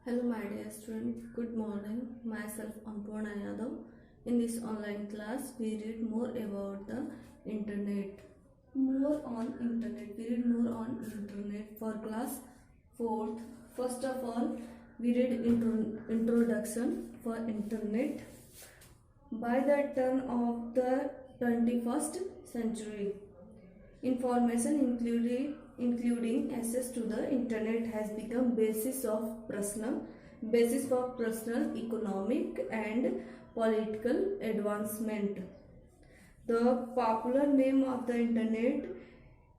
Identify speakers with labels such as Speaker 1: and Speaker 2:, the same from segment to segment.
Speaker 1: Hello my dear student, good morning. Myself Ampurna Yadav. In this online class, we read more about the internet. We read more on internet for class 4th. First of all, we read introduction for internet. By the turn of the 21st century, information including access to the internet has become basis for personal, economic and political advancement. The popular name of the internet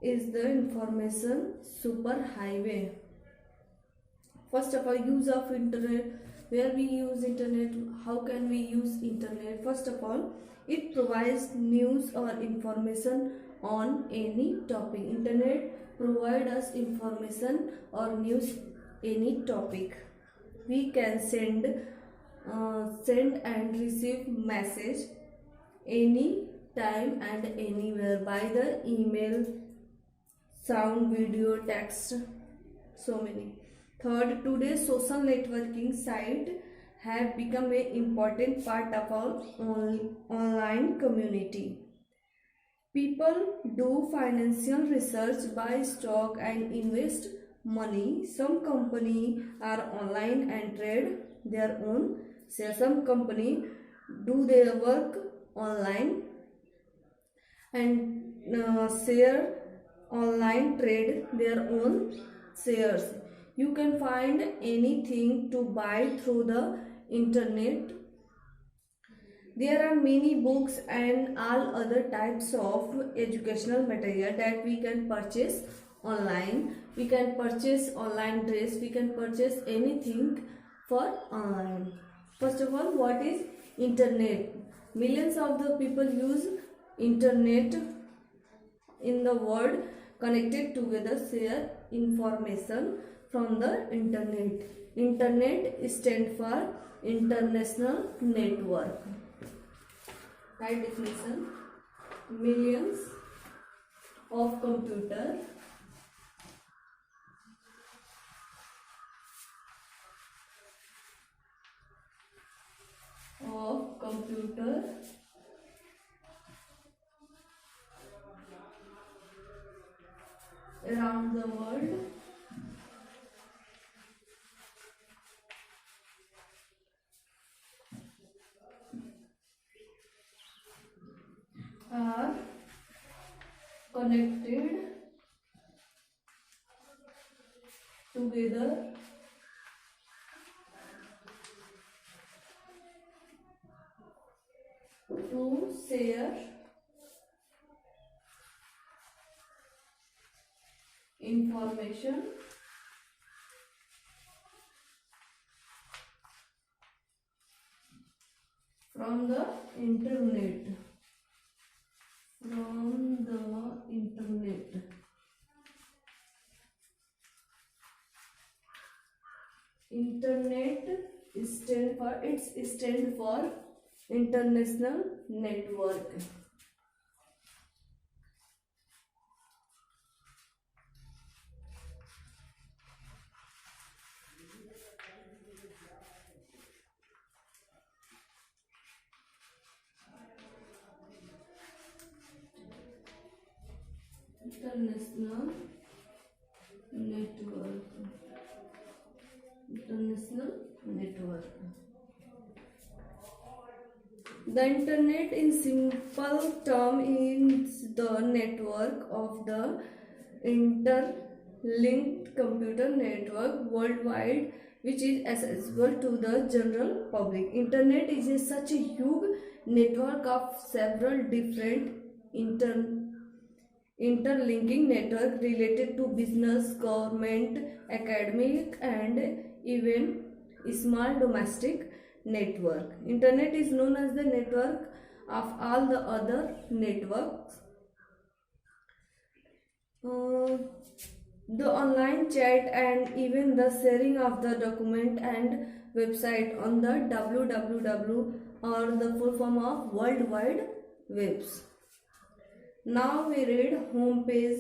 Speaker 1: is the information superhighway. First of all, use of internet. Where we use internet, how can we use internet? First of all, it provides news or information on any topic. Internet provide us information or news any topic. We can send and receive message any time and anywhere by the email, sound, video, text, so many. Third, today's social networking site have become an important part of our online community. People do financial research, buy stock and invest money. Some company are online and trade their own shares. Some company do their work online and share online trade their own shares. You can find anything to buy through the internet. There are many books and all other types of educational material that we can purchase online. We can purchase online dress, we can purchase anything for online. First of all, what is internet? Millions of the people use internet in the world, connected together, share information from the internet. Internet stands for international network. Right definition: millions of computer around the world are connected together to share information from the internet. Internet stand for international network. International network. The internet in simple term is the network of the interlinked computer network worldwide which is accessible to the general public. Internet is such a huge network of several different interlinking network related to business, government, academic and even small domestic network. Internet is known as the network of all the other networks. The online chat and even the sharing of the document and website on the www or the full form of World Wide Webs. Now we read home page.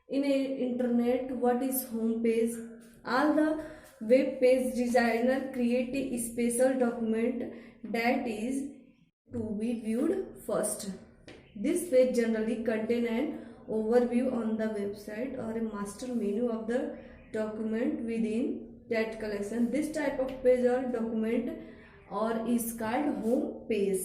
Speaker 1: In a internet, what is home page? All the web page designer create a special document that is to be viewed first. This page generally contain an overview on the website or a master menu of the document within that collection. This type of page or document or is called home page.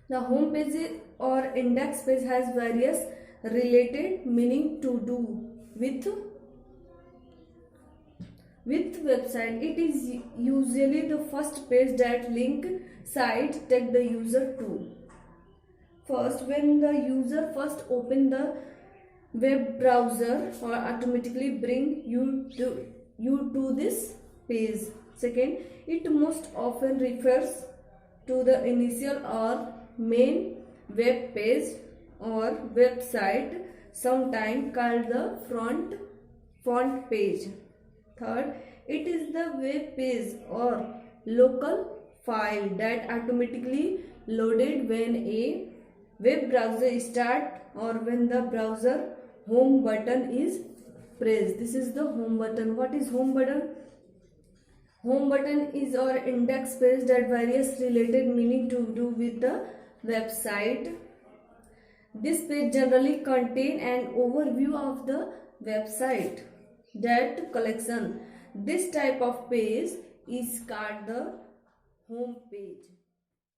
Speaker 1: The home page or index page has various related meaning to do with website. It is usually the first page that link site take the user to. First, when the user first open the web browser or automatically bring you to this page. Second, it most often refers to the initial or main web page or website, sometimes called the front page. Third, it is the web page or local file that automatically loaded when a web browser start or when the browser home button is pressed. This is the home button. What is home button? Home button is our index page that various related meaning to do with the website. This page generally contain an overview of the website that collection. This type of page is called the home page.